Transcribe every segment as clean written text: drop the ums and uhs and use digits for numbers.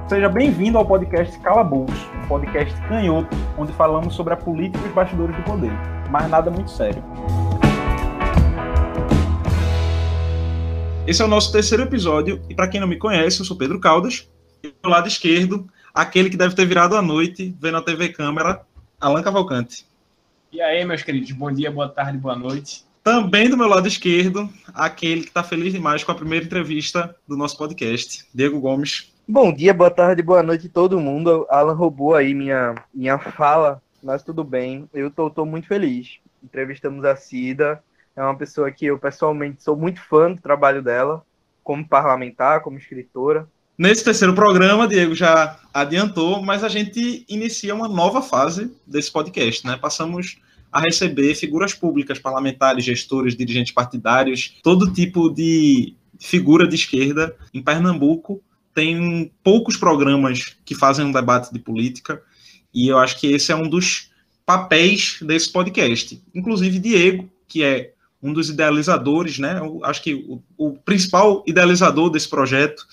Seja bem-vindo ao podcast Calabouço, um podcast canhoto, onde falamos sobre a política e os bastidores do poder, mas nada muito sério. Esse é o nosso terceiro episódio, e para quem não me conhece, eu sou Pedro Caldas, e do lado esquerdo, aquele que deve ter virado a noite, vendo a TV Câmara, Alan Cavalcante. E aí, meus queridos, bom dia, boa tarde, boa noite. Também do meu lado esquerdo, aquele que está feliz demais com a primeira entrevista do nosso podcast, Diego Gomes. Bom dia, boa tarde, boa noite todo mundo. Alan roubou aí minha fala, mas tudo bem. Eu tô muito feliz. Entrevistamos a Cida, é uma pessoa que eu pessoalmente sou muito fã do trabalho dela, como parlamentar, como escritora. Nesse terceiro programa, Diego já adiantou, mas a gente inicia uma nova fase desse podcast, né? Passamos a receber figuras públicas, parlamentares, gestores, dirigentes partidários, todo tipo de figura de esquerda em Pernambuco. Tem poucos programas que fazem um debate de política, e eu acho que esse é um dos papéis desse podcast. Inclusive, Diego, que é um dos idealizadores, né? Eu acho que o principal idealizador desse projeto,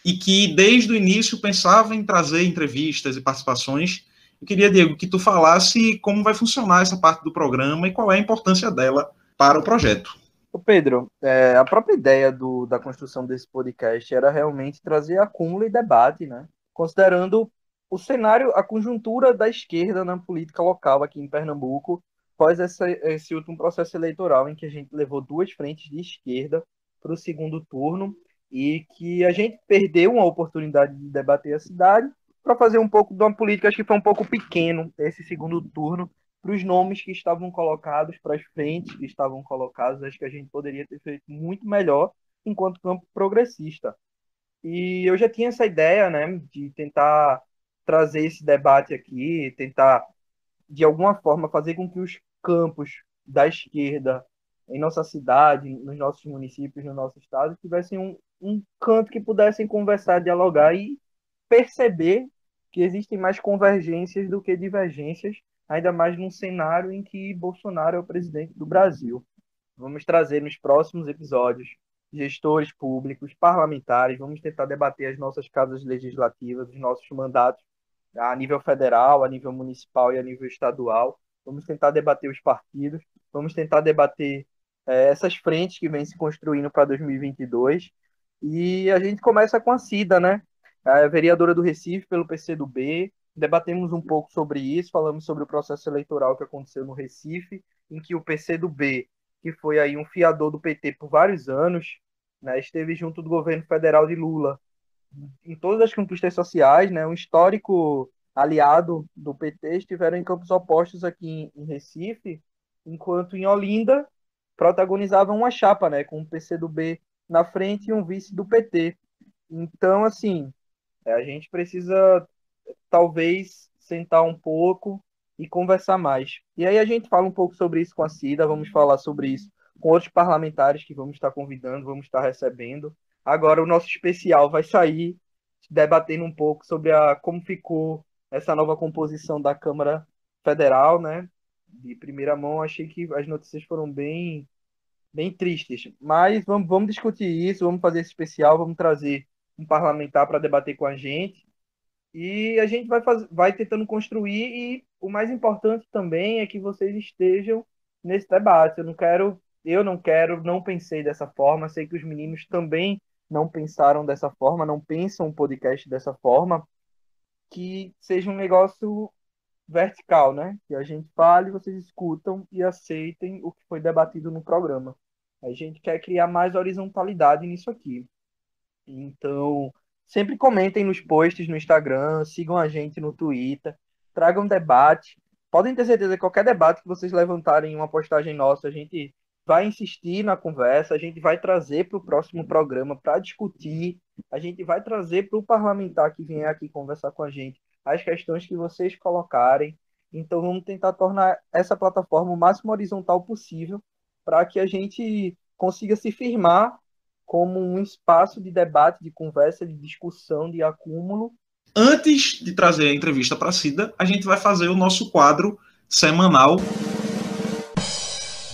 e que desde o início pensava em trazer entrevistas e participações. Eu queria, Diego, que tu falasse como vai funcionar essa parte do programa e qual é a importância dela para o projeto. Pedro, a própria ideia da construção desse podcast era realmente trazer acúmulo e debate, né? Considerando o cenário, a conjuntura da esquerda na política local aqui em Pernambuco, após esse último processo eleitoral em que a gente levou duas frentes de esquerda para o segundo turno e que a gente perdeu uma oportunidade de debater a cidade para fazer um pouco de uma política. Acho que foi um pouco pequeno esse segundo turno para os nomes que estavam colocados, para as frentes que estavam colocadas. Acho que a gente poderia ter feito muito melhor enquanto campo progressista. E eu já tinha essa ideia, né, de tentar trazer esse debate aqui, tentar, de alguma forma, fazer com que os campos da esquerda em nossa cidade, nos nossos municípios, no nosso estado, tivessem um canto que pudessem conversar, dialogar e perceber que existem mais convergências do que divergências, ainda mais num cenário em que Bolsonaro é o presidente do Brasil. Vamos trazer nos próximos episódios gestores públicos, parlamentares, vamos tentar debater as nossas casas legislativas, os nossos mandatos a nível federal, a nível municipal e a nível estadual. Vamos tentar debater os partidos, vamos tentar debater essas frentes que vêm se construindo para 2022. E a gente começa com a Cida, né? A vereadora do Recife pelo PCdoB. Debatemos um pouco sobre isso, falamos sobre o processo eleitoral que aconteceu no Recife, em que o PCdoB, que foi aí um fiador do PT por vários anos, né, esteve junto do governo federal de Lula em todas as conquistas sociais, né, um histórico aliado do PT, estiveram em campos opostos aqui em Recife, enquanto em Olinda protagonizavam uma chapa, né, com o PCdoB na frente e um vice do PT. Então, assim, a gente precisa talvez sentar um pouco e conversar mais. E aí a gente fala um pouco sobre isso com a Cida, vamos falar sobre isso com outros parlamentares que vamos estar convidando, vamos estar recebendo. Agora o nosso especial vai sair debatendo um pouco sobre como ficou essa nova composição da Câmara Federal, né? De primeira mão, achei que as notícias foram bem tristes. Mas vamos discutir isso, vamos fazer esse especial, vamos trazer um parlamentar para debater com a gente. E a gente vai tentando construir, e o mais importante também é que vocês estejam nesse debate. Não pensei dessa forma, sei que os meninos também não pensaram dessa forma, não pensam o podcast dessa forma, que seja um negócio vertical, né? Que a gente fale, vocês escutam e aceitem o que foi debatido no programa. A gente quer criar mais horizontalidade nisso aqui. Então, sempre comentem nos posts no Instagram, sigam a gente no Twitter, tragam debate. Podem ter certeza que qualquer debate que vocês levantarem em uma postagem nossa, a gente vai insistir na conversa, a gente vai trazer para o próximo programa para discutir, a gente vai trazer para o parlamentar que vier aqui conversar com a gente as questões que vocês colocarem. Então, vamos tentar tornar essa plataforma o máximo horizontal possível para que a gente consiga se firmar como um espaço de debate, de conversa, de discussão, de acúmulo. Antes de trazer a entrevista para a Cida, a gente vai fazer o nosso quadro semanal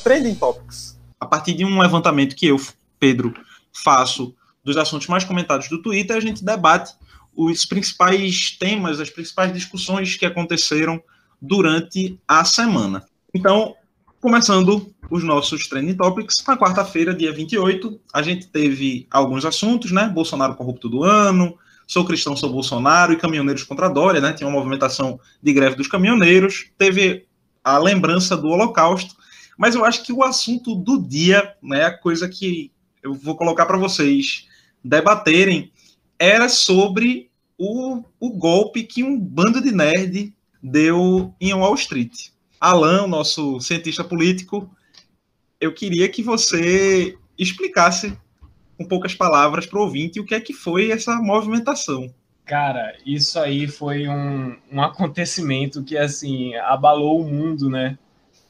Trending Topics. A partir de um levantamento que eu, Pedro, faço dos assuntos mais comentados do Twitter, a gente debate os principais temas, as principais discussões que aconteceram durante a semana. Então, começando os nossos Trending Topics, na quarta-feira, dia 28, a gente teve alguns assuntos, né? Bolsonaro corrupto do ano, Sou Cristão, Sou Bolsonaro e Caminhoneiros contra a Dória, né? Tinha uma movimentação de greve dos caminhoneiros, teve a lembrança do Holocausto, mas eu acho que o assunto do dia, né, a coisa que eu vou colocar para vocês debaterem, era sobre o golpe que um bando de nerd deu em Wall Street. Alan, nosso cientista político, eu queria que você explicasse com poucas palavras para o ouvinte o que é que foi essa movimentação. Cara, isso aí foi um acontecimento que, assim, abalou o mundo, né?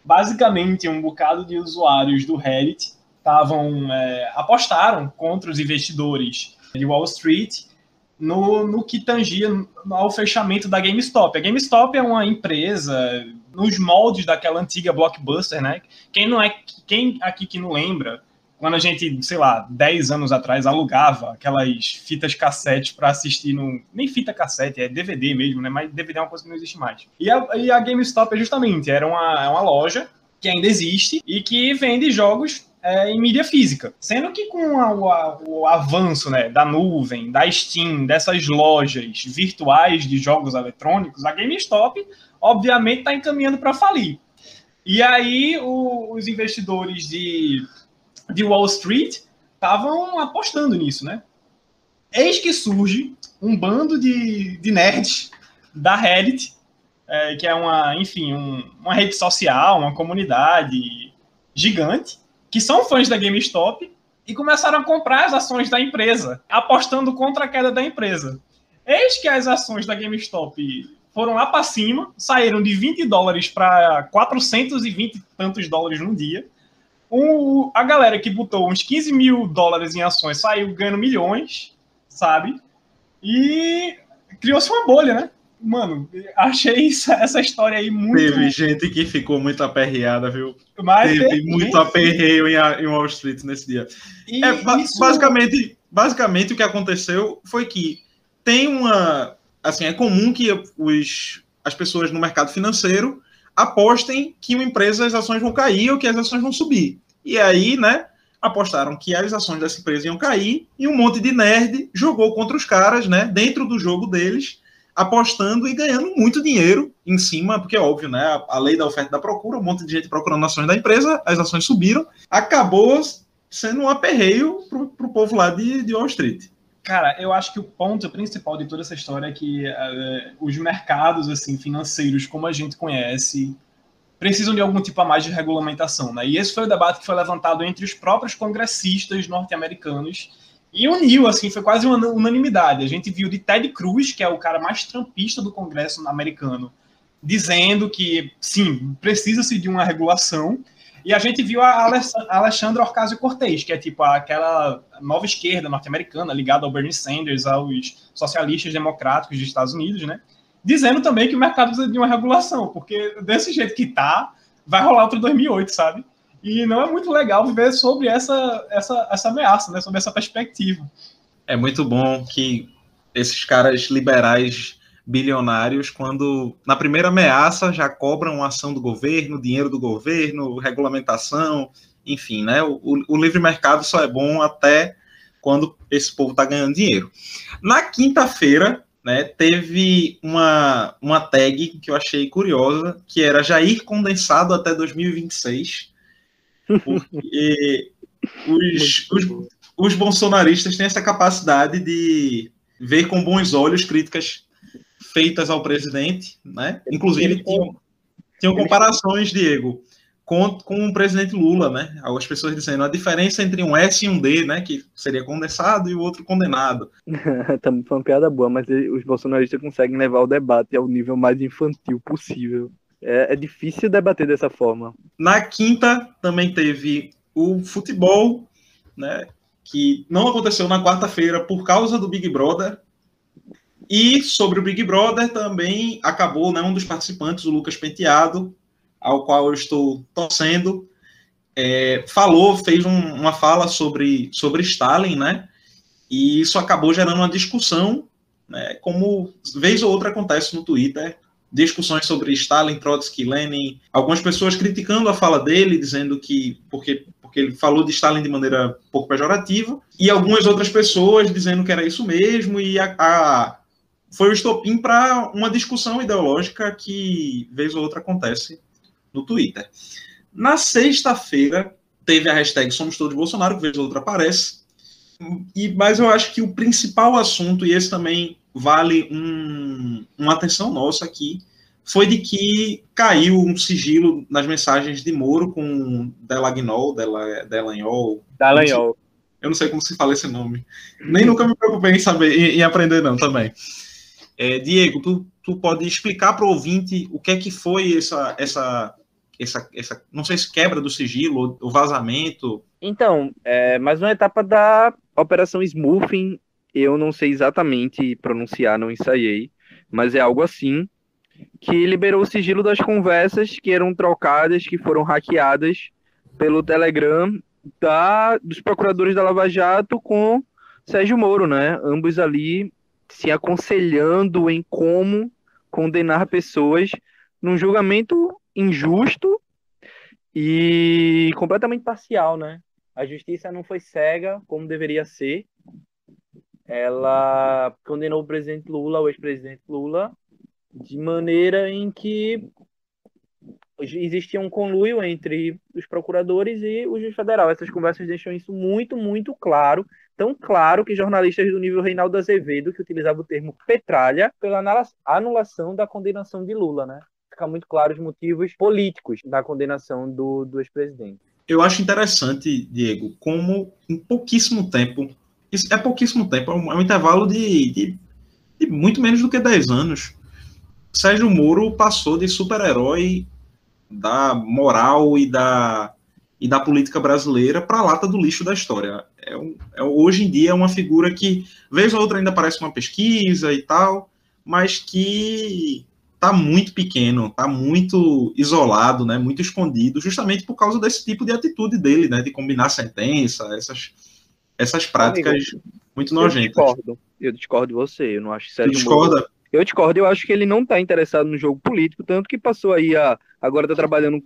Basicamente, um bocado de usuários do Reddit apostaram contra os investidores de Wall Street no que tangia ao fechamento da GameStop. A GameStop é uma empresa nos moldes daquela antiga Blockbuster, né? Quem aqui que não lembra, quando a gente, sei lá, 10 anos atrás alugava aquelas fitas cassete para assistir nem fita cassete, é DVD mesmo, né? Mas DVD é uma coisa que não existe mais. E a GameStop era uma loja que ainda existe e que vende jogos em mídia física. Sendo que com o avanço, né, da nuvem, da Steam, dessas lojas virtuais de jogos eletrônicos, a GameStop, obviamente, está encaminhando para falir. E aí os investidores de Wall Street estavam apostando nisso, né? Eis que surge um bando de nerds da Reddit, que é uma rede social, uma comunidade gigante, que são fãs da GameStop e começaram a comprar as ações da empresa, apostando contra a queda da empresa. Eis que as ações da GameStop foram lá para cima, saíram de $20 para 420 e tantos dólares num dia. A galera que botou uns $15 mil em ações saiu ganhando milhões, sabe? E criou-se uma bolha, né? Mano, achei essa história aí muito... Teve gente que ficou muito aperreada, viu? Mas teve muito aperreio em Wall Street nesse dia. Basicamente, o que aconteceu foi que tem uma... Assim, é comum que as pessoas no mercado financeiro apostem que uma empresa, as ações vão cair ou que as ações vão subir. E aí, né, apostaram que as ações dessa empresa iam cair e um monte de nerd jogou contra os caras, né, dentro do jogo deles, apostando e ganhando muito dinheiro em cima, porque é óbvio, né, a lei da oferta e da procura, um monte de gente procurando ações da empresa, as ações subiram, acabou sendo um aperreio pro povo lá de Wall Street. Cara, eu acho que o ponto principal de toda essa história é que os mercados assim, financeiros, como a gente conhece, precisam de algum tipo a mais de regulamentação, né? E esse foi o debate que foi levantado entre os próprios congressistas norte-americanos e uniu, assim, foi quase uma unanimidade. A gente viu de Ted Cruz, que é o cara mais trumpista do Congresso americano, dizendo que, sim, precisa-se de uma regulação. E a gente viu a Alexandra Ocasio-Cortez, que é tipo aquela nova esquerda norte-americana ligada ao Bernie Sanders, aos socialistas democráticos dos Estados Unidos, né? Dizendo também que o mercado precisa de uma regulação, porque desse jeito que tá, vai rolar outro 2008, sabe? E não é muito legal viver sobre essa ameaça, né? Sobre essa perspectiva. É muito bom que esses caras liberais bilionários, quando na primeira ameaça já cobram a ação do governo, dinheiro do governo, regulamentação, enfim, né? O livre mercado só é bom até quando esse povo está ganhando dinheiro. Na quinta-feira, né, teve uma tag que eu achei curiosa, que era Jair condensado até 2026, porque os bolsonaristas têm essa capacidade de ver com bons olhos críticas feitas ao presidente, né? Inclusive tinham comparações, Diego, com o presidente Lula, né? As pessoas dizendo a diferença entre um S e um D, né? Que seria condensado e o outro condenado. Também foi uma piada boa, mas os bolsonaristas conseguem levar o debate ao nível mais infantil possível. É difícil debater dessa forma. Na quinta também teve o futebol, né? Que não aconteceu na quarta-feira por causa do Big Brother. E sobre o Big Brother também acabou, né, um dos participantes, o Lucas Penteado, ao qual eu estou torcendo, fez uma fala sobre Stalin, né? E isso acabou gerando uma discussão né? Como vez ou outra acontece no Twitter, discussões sobre Stalin, Trotsky, Lenin, algumas pessoas criticando a fala dele, dizendo que porque ele falou de Stalin de maneira pouco pejorativa, e algumas outras pessoas dizendo que era isso mesmo, e foi o estopim para uma discussão ideológica que vez ou outra acontece no Twitter. Na sexta-feira, teve a hashtag Somos Todos Bolsonaro, que vez ou outra aparece, mas eu acho que o principal assunto, e esse também vale uma atenção nossa aqui, foi de que caiu um sigilo nas mensagens de Moro com Dallagnol. Eu não sei como se fala esse nome. Nem nunca me preocupei em saber, em aprender não também. Diego, tu pode explicar para o ouvinte o que é que foi essa não sei se quebra do sigilo ou vazamento? Então, mais uma etapa da Operação Smurfing, eu não sei exatamente pronunciar, não ensaiei, mas é algo assim, que liberou o sigilo das conversas que eram trocadas, que foram hackeadas pelo Telegram dos procuradores da Lava Jato com Sérgio Moro, né? Ambos ali se aconselhando em como condenar pessoas num julgamento injusto e completamente parcial, né? A justiça não foi cega como deveria ser. Ela condenou o presidente Lula, o ex-presidente Lula, de maneira em que existia um conluio entre os procuradores e o juiz federal. Essas conversas deixam isso muito, muito claro, tão claro que jornalistas do nível Reinaldo Azevedo, que utilizava o termo petralha, pela anulação da condenação de Lula, né? Fica muito claro os motivos políticos da condenação do ex-presidente. Eu acho interessante, Diego, como em pouquíssimo tempo, isso é pouquíssimo tempo, é um intervalo de muito menos do que 10 anos, Sérgio Moro passou de super-herói da moral e da política brasileira para a lata do lixo da história. Hoje em dia é uma figura que, vez ou outra, ainda aparece uma pesquisa e tal, mas que está muito pequeno, está muito isolado, né, muito escondido, justamente por causa desse tipo de atitude dele, né, de combinar sentença, essas práticas muito nojentas. Eu discordo de você, eu não acho que Sérgio discorda? Moro... Eu discordo, eu acho que ele não está interessado no jogo político, tanto que passou aí agora está trabalhando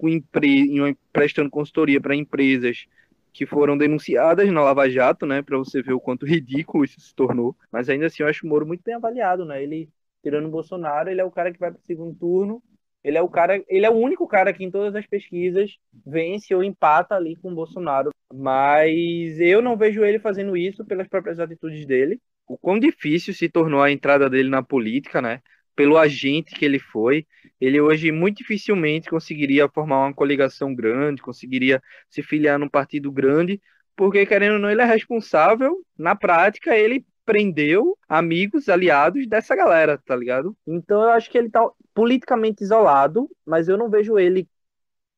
prestando consultoria para empresas que foram denunciadas na Lava Jato, né, para você ver o quanto ridículo isso se tornou. Mas ainda assim, eu acho o Moro muito bem avaliado, né? Ele, tirando o Bolsonaro, ele é o cara que vai para o segundo turno, ele é o único cara que em todas as pesquisas vence ou empata ali com o Bolsonaro. Mas eu não vejo ele fazendo isso pelas próprias atitudes dele. O quão difícil se tornou a entrada dele na política, né? Pelo agente que ele foi. Ele hoje muito dificilmente conseguiria formar uma coligação grande, conseguiria se filiar num partido grande, porque, querendo ou não, ele é responsável. Na prática, ele prendeu amigos, aliados dessa galera, tá ligado? Então eu acho que ele tá politicamente isolado, mas eu não vejo ele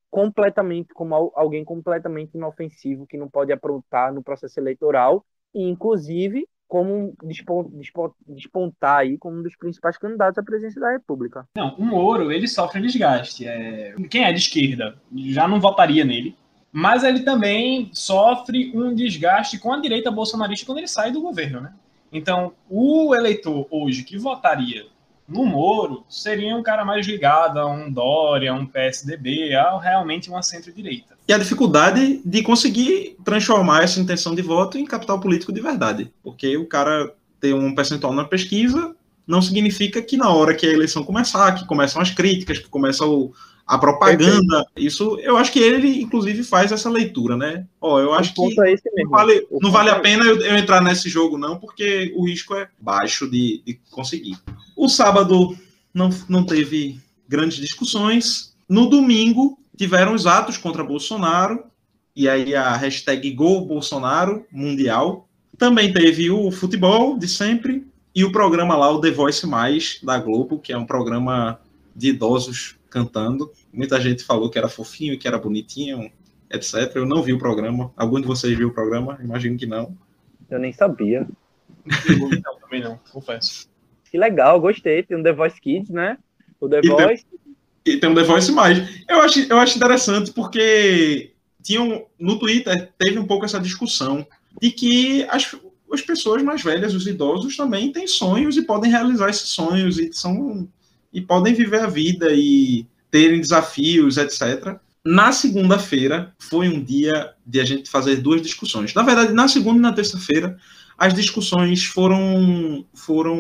completamente como alguém completamente inofensivo que não pode aprontar no processo eleitoral e, inclusive, como despontar aí como um dos principais candidatos à presidência da República. Não, o Moro, ele sofre desgaste. Quem é de esquerda já não votaria nele, mas ele também sofre um desgaste com a direita bolsonarista quando ele sai do governo, né? Então, o eleitor hoje que votaria no Moro seria um cara mais ligado a um Dória, a um PSDB, a realmente uma centro-direita. E a dificuldade de conseguir transformar essa intenção de voto em capital político de verdade. Porque o cara ter um percentual na pesquisa não significa que na hora que a eleição começar, que começam as críticas, que começa a propaganda, isso eu acho que ele, inclusive, faz essa leitura, né? Eu acho que não vale a pena eu entrar nesse jogo, não, porque o risco é baixo de conseguir. O sábado não teve grandes discussões. No domingo, tiveram os atos contra Bolsonaro, e aí a hashtag #GoBolsonaro mundial. Também teve o futebol de sempre, e o programa lá, o The Voice Mais, da Globo, que é um programa de idosos cantando. Muita gente falou que era fofinho, que era bonitinho, etc. Eu não vi o programa. Algum de vocês viu o programa? Imagino que não. Eu nem sabia. Não, também não, confesso. Que legal, gostei. Tem o The Voice Kids, né? O The Voice... E tem o The Voice Mais. Eu acho interessante porque no Twitter teve um pouco essa discussão de que as pessoas mais velhas, os idosos, também têm sonhos e podem realizar esses sonhos e podem viver a vida e terem desafios, etc. Na segunda-feira foi um dia de a gente fazer 2 discussões. Na verdade, na segunda e na terça-feira, as discussões foram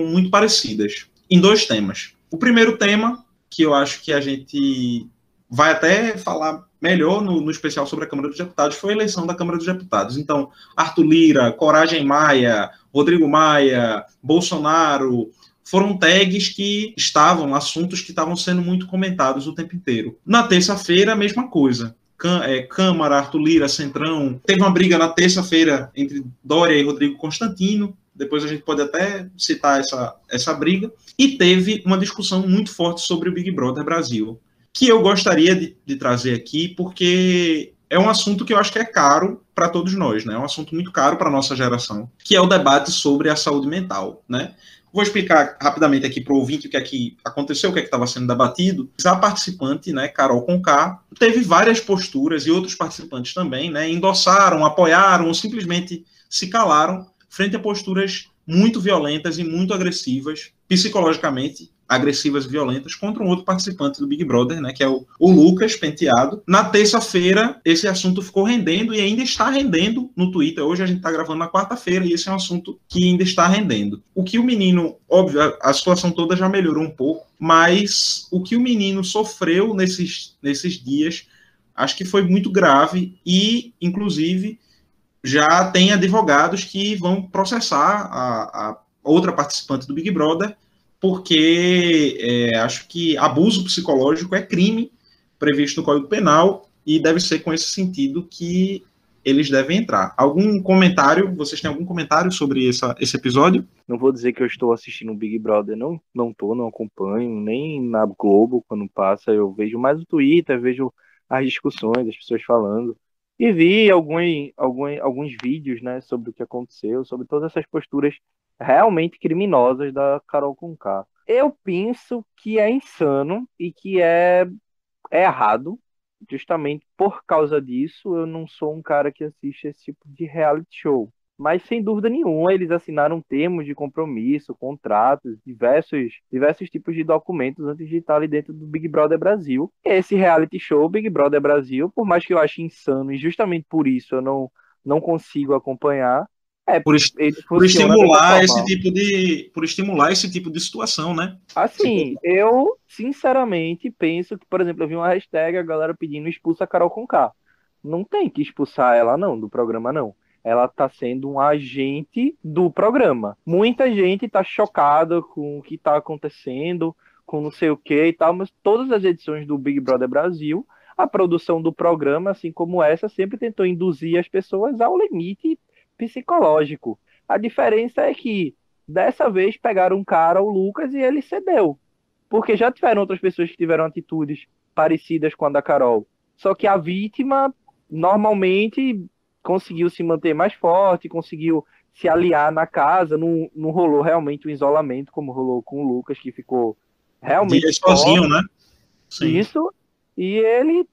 muito parecidas, em 2 temas. O primeiro tema, que eu acho que a gente vai até falar melhor no especial sobre a Câmara dos Deputados, foi a eleição da Câmara dos Deputados. Então, Arthur Lira, Coragem Maia, Rodrigo Maia, Bolsonaro, foram tags que assuntos que estavam sendo muito comentados o tempo inteiro. Na terça-feira, a mesma coisa. Câmara, Arthur Lira, Centrão. Teve uma briga na terça-feira entre Dória e Rodrigo Constantino. Depois a gente pode até citar essa briga. E teve uma discussão muito forte sobre o Big Brother Brasil, que eu gostaria de trazer aqui, porque é um assunto que eu acho que é caro para todos nós, né? É um assunto muito caro para a nossa geração, que é o debate sobre a saúde mental, né? Vou explicar rapidamente aqui para o ouvinte o que é que aconteceu, o que é que estava sendo debatido. A participante, né, Carol Conká, teve várias posturas e outros participantes também, né, endossaram, apoiaram ou simplesmente se calaram frente a posturas muito violentas e muito agressivas, psicologicamente agressivas e violentas, contra um outro participante do Big Brother, né, que é o Lucas Penteado. Na terça-feira, esse assunto ficou rendendo e ainda está rendendo no Twitter. Hoje a gente está gravando na quarta-feira e esse é um assunto que ainda está rendendo. O que o menino, óbvio, a situação toda já melhorou um pouco, mas o que o menino sofreu nesses dias, acho que foi muito grave e, inclusive, já tem advogados que vão processar a outra participante do Big Brother, porque acho que abuso psicológico é crime previsto no Código Penal e deve ser com esse sentido que eles devem entrar. Algum comentário? Vocês têm algum comentário sobre esse episódio? Não vou dizer que eu estou assistindo o Big Brother, não acompanho, nem na Globo quando passa, eu vejo mais o Twitter, vejo as discussões, as pessoas falando, e vi alguns vídeos, né, sobre o que aconteceu, sobre todas essas posturas realmente criminosas da Carol Conká. Eu penso que é insano e que é errado, justamente por causa disso. Eu não sou um cara que assiste esse tipo de reality show, mas sem dúvida nenhuma eles assinaram termos de compromisso, contratos, diversos tipos de documentos antes de estar ali dentro do Big Brother Brasil. Esse reality show, Big Brother Brasil, por mais que eu ache insano e justamente por isso eu não consigo acompanhar, por estimular esse tipo de situação, né? Assim, eu sinceramente penso que, por exemplo, eu vi uma hashtag a galera pedindo expulsa a Carol Conká. Não tem que expulsar ela não, do programa não. Ela tá sendo um agente do programa. Muita gente tá chocada com o que tá acontecendo, com não sei o que e tal, mas todas as edições do Big Brother Brasil, a produção do programa, assim como essa, sempre tentou induzir as pessoas ao limite psicológico. A diferença é que dessa vez pegaram um cara, o Lucas, e ele cedeu. Porque já tiveram outras pessoas que tiveram atitudes parecidas com a da Carol. Só que a vítima normalmente conseguiu se manter mais forte, conseguiu se aliar na casa, não rolou realmente um isolamento como rolou com o Lucas, que ficou realmente sozinho, né? Sim. Isso, e ele,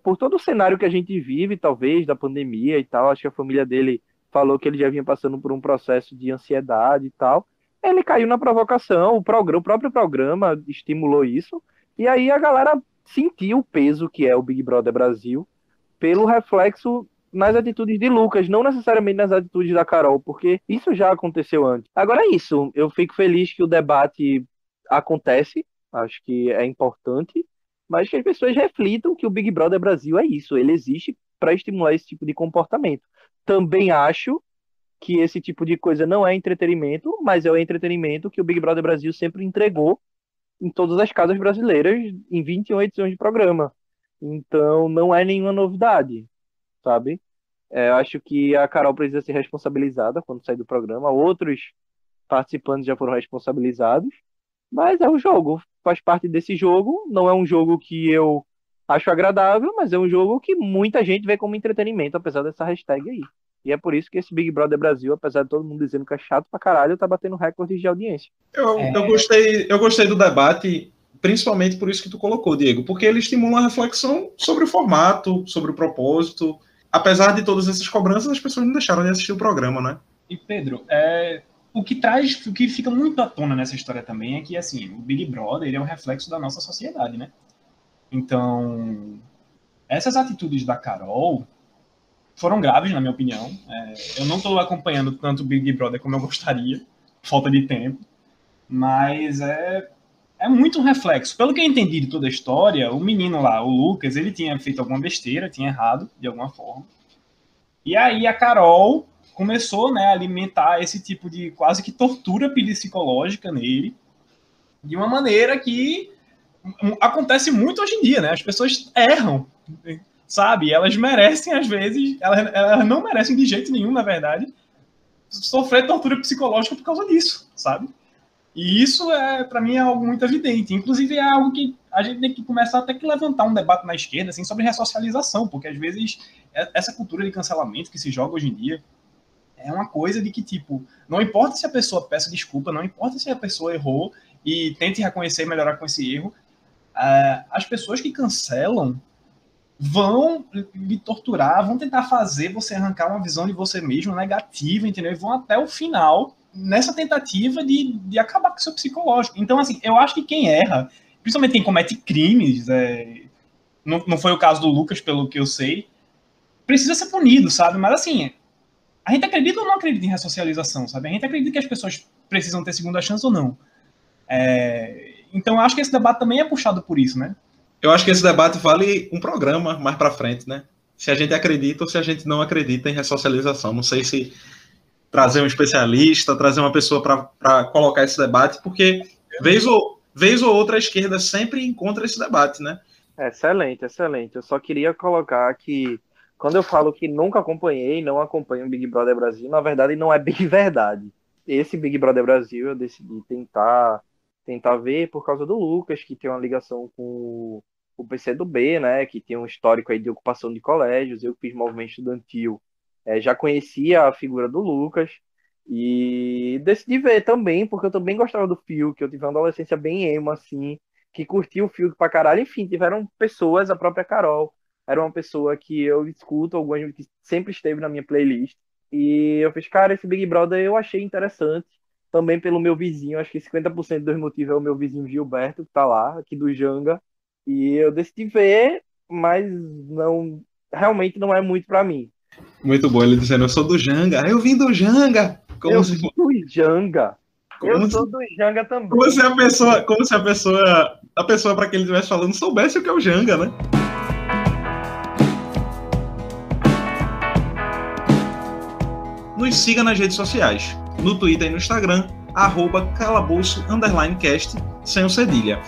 por todo o cenário que a gente vive, talvez, da pandemia e tal, acho que a família dele falou que ele já vinha passando por um processo de ansiedade e tal. Ele caiu na provocação, o próprio programa estimulou isso, e aí a galera sentiu o peso que é o Big Brother Brasil pelo reflexo nas atitudes de Lucas, não necessariamente nas atitudes da Carol, porque isso já aconteceu antes. Agora é isso, eu fico feliz que o debate acontece, acho que é importante, mas que as pessoas reflitam que o Big Brother Brasil é isso, ele existe para estimular esse tipo de comportamento. Também acho que esse tipo de coisa não é entretenimento, mas é o entretenimento que o Big Brother Brasil sempre entregou em todas as casas brasileiras em 21 edições de programa. Então não é nenhuma novidade, sabe? Eu acho que a Carol precisa ser responsabilizada quando sair do programa, outros participantes já foram responsabilizados, mas é um jogo, faz parte desse jogo, não é um jogo que eu acho agradável, mas é um jogo que muita gente vê como entretenimento, apesar dessa hashtag aí. E é por isso que esse Big Brother Brasil, apesar de todo mundo dizendo que é chato pra caralho, tá batendo recordes de audiência. Eu gostei do debate, principalmente por isso que tu colocou, Diego, porque ele estimula uma reflexão sobre o formato, sobre o propósito. Apesar de todas essas cobranças, as pessoas não deixaram de assistir o programa, né? E Pedro, o que fica muito à tona nessa história também é que, assim, o Big Brother, ele é um reflexo da nossa sociedade, né? Então, essas atitudes da Carol foram graves, na minha opinião. Eu não estou acompanhando tanto o Big Brother como eu gostaria, falta de tempo, mas é muito um reflexo. Pelo que eu entendi de toda a história, o menino lá, o Lucas, ele tinha feito alguma besteira, tinha errado de alguma forma. E aí a Carol começou, né, a alimentar esse tipo de quase que tortura psicológica nele, de uma maneira que acontece muito hoje em dia, né? As pessoas erram, sabe? Elas merecem, às vezes, elas não merecem de jeito nenhum, na verdade, sofrer tortura psicológica por causa disso, sabe? E isso, para mim, é algo muito evidente. Inclusive, é algo que a gente tem que começar até que levantar um debate na esquerda, assim, sobre ressocialização, porque, às vezes, essa cultura de cancelamento que se joga hoje em dia é uma coisa de que, tipo, não importa se a pessoa peça desculpa, não importa se a pessoa errou e tente reconhecer e melhorar com esse erro, as pessoas que cancelam vão lhe torturar, vão tentar fazer você arrancar uma visão de você mesmo negativa, entendeu? E vão até o final nessa tentativa de acabar com o seu psicológico. Então, assim, eu acho que quem erra, principalmente quem comete crimes, não foi o caso do Lucas, pelo que eu sei, precisa ser punido, sabe? Mas, assim, a gente acredita ou não acredita em ressocialização, sabe? A gente acredita que as pessoas precisam ter segunda chance ou não. Então, eu acho que esse debate também é puxado por isso, né? Eu acho que esse debate vale um programa mais para frente, né? Se a gente acredita ou se a gente não acredita em ressocialização. Não sei se trazer um especialista, trazer uma pessoa para colocar esse debate, porque vez ou outra a esquerda sempre encontra esse debate, né? Excelente, excelente. Eu só queria colocar que quando eu falo que nunca acompanhei, não acompanho o Big Brother Brasil, na verdade não é bem verdade. Esse Big Brother Brasil eu decidi tentar ver por causa do Lucas, que tem uma ligação com o PCdoB, né, que tem um histórico aí de ocupação de colégios. Eu fiz movimento estudantil, já conhecia a figura do Lucas e decidi ver também, porque eu também gostava do Fiuk, eu tive uma adolescência bem emo, assim, que curtiu o Fiuk pra caralho. Enfim, tiveram pessoas, a própria Carol era uma pessoa que eu escuto, algumas que sempre esteve na minha playlist, e eu fiz, cara, esse Big Brother eu achei interessante, também pelo meu vizinho, acho que 50% dos motivos é o meu vizinho Gilberto, que tá lá, aqui do Janga, e eu decidi ver, mas não, realmente não é muito pra mim. Muito bom, ele dizendo, eu sou do Janga, eu vim do Janga. Eu vim do Janga. Eu sou do Janga também. Como se a pessoa para quem ele estivesse falando soubesse o que é o Janga, né? Nos siga nas redes sociais, no Twitter e no Instagram, @calabouço_cast, sem o cedilha.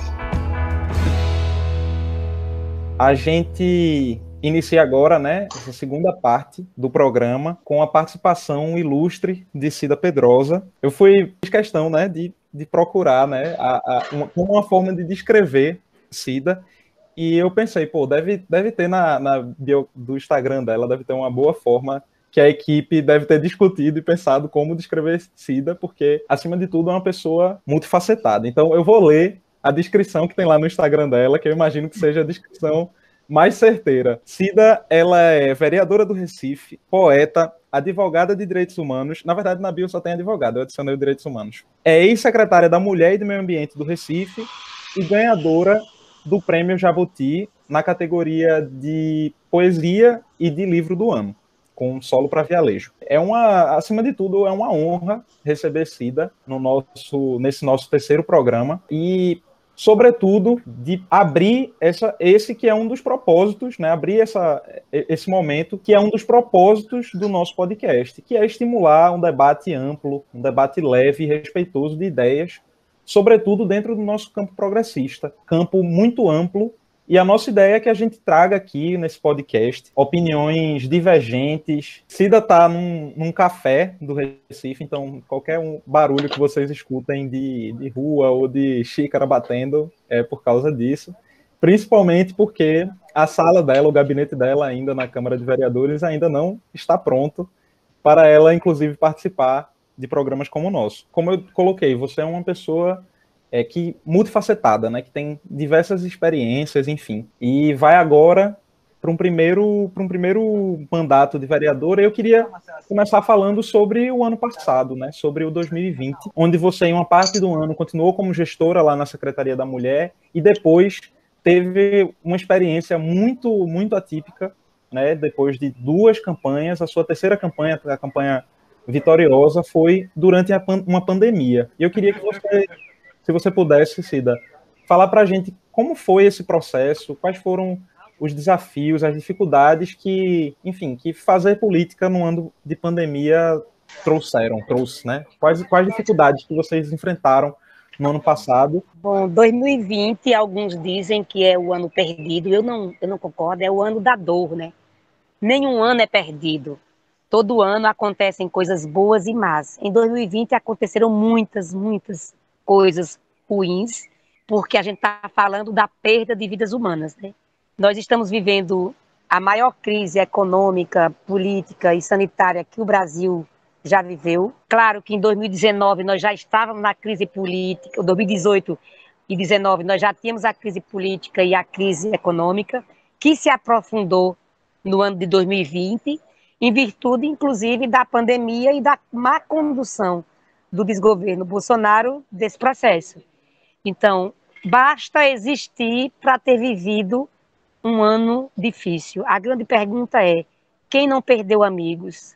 A gente inicia agora, né, essa segunda parte do programa com a participação ilustre de Cida Pedrosa. Eu fiz questão, né, de procurar, né, uma forma de descrever Cida, e eu pensei, pô, deve ter na bio do Instagram dela, deve ter uma boa forma que a equipe deve ter discutido e pensado como descrever Cida, porque, acima de tudo, é uma pessoa multifacetada. Então, eu vou ler a descrição que tem lá no Instagram dela, que eu imagino que seja a descrição mais certeira. Cida, ela é vereadora do Recife, poeta, advogada de direitos humanos. Na verdade, na bio só tem advogada, eu adicionei os direitos humanos. É ex-secretária da Mulher e do Meio Ambiente do Recife e ganhadora do Prêmio Jabuti na categoria de poesia e de livro do ano, com solo para Vialejo. Acima de tudo, é uma honra receber Cida nesse nosso terceiro programa e, sobretudo, de abrir esse que é um dos propósitos, né? Abrir esse momento que é um dos propósitos do nosso podcast, que é estimular um debate amplo, um debate leve e respeitoso de ideias, sobretudo dentro do nosso campo progressista, campo muito amplo. E a nossa ideia é que a gente traga aqui nesse podcast opiniões divergentes. Cida está num café do Recife, então qualquer barulho que vocês escutem de rua ou de xícara batendo é por causa disso. Principalmente porque a sala dela, o gabinete dela ainda na Câmara de Vereadores ainda não está pronto para ela, inclusive, participar de programas como o nosso. Como eu coloquei, você é uma pessoa multifacetada, né, que tem diversas experiências, enfim, e vai agora para um primeiro mandato de vereador, eu queria começar falando sobre o ano passado, né, sobre o 2020, onde você, em uma parte do ano, continuou como gestora lá na Secretaria da Mulher e depois teve uma experiência muito atípica, né, depois de 2 campanhas. A sua terceira campanha, a campanha vitoriosa, foi durante uma pandemia. E eu queria que você, se você pudesse, Cida, falar para a gente como foi esse processo, quais foram os desafios, as dificuldades que, enfim, que fazer política num ano de pandemia trouxe, né? Quais dificuldades que vocês enfrentaram no ano passado? Bom, 2020, alguns dizem que é o ano perdido. Eu não concordo, é o ano da dor, né? Nenhum ano é perdido. Todo ano acontecem coisas boas e más. Em 2020 aconteceram muitas coisas ruins, porque a gente está falando da perda de vidas humanas, né? Nós estamos vivendo a maior crise econômica, política e sanitária que o Brasil já viveu. Claro que em 2019 nós já estávamos na crise política, 2018 e 2019 nós já tínhamos a crise política e a crise econômica, que se aprofundou no ano de 2020, em virtude, inclusive, da pandemia e da má condução do desgoverno Bolsonaro desse processo. Então, basta existir para ter vivido um ano difícil. A grande pergunta é: quem não perdeu amigos?